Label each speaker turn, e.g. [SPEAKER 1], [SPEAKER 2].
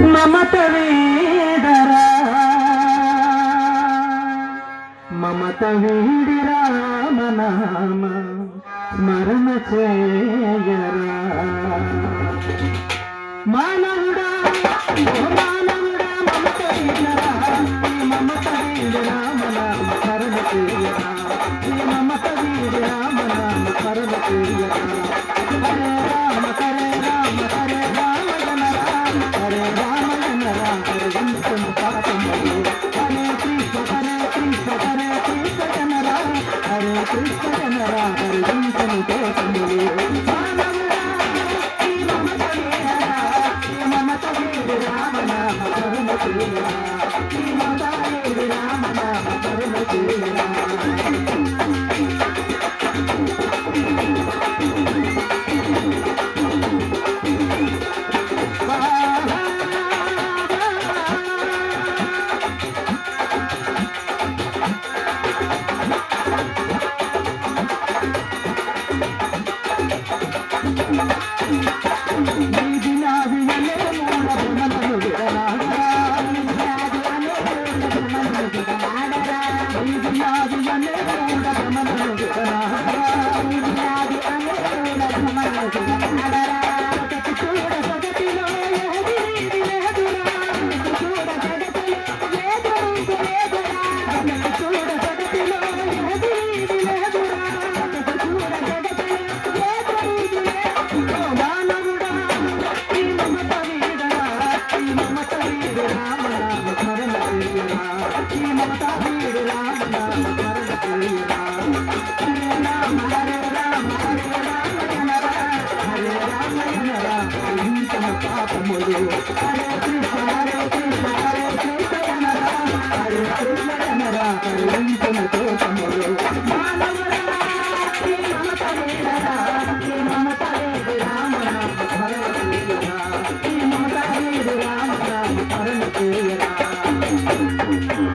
[SPEAKER 1] మమత వీడరా మమత వీడి రామనామ స్మరణ చేయరా మానవుడా మానవుడా మమత వీడరా మమత వీడి రామనామ స్మరణ చేయరా మమత వీడి రామనామ స్మరణ చేయరా హరే రామ హరే రామ హరే రామ జన రామ హరే రామ జన రామ హరే వింటును పాపములు హరే కృష్ణ జన రామ హరే కృష్ణ జన రామ హరే వింటును పాపములు మానవుడా ఈ మమత వీడరా ఈ మమత వీడి రామనామ కరుణ చేయరా ఈ మమత వీడి రామనామ కరుణ చేయరా పాపములు హరే కృష్ణ హరే కృష్ణ జన రామ హరే కృష్ణ జన రామ హరే వింటును దోషములు మానవుడా ఈ మమత వీడరా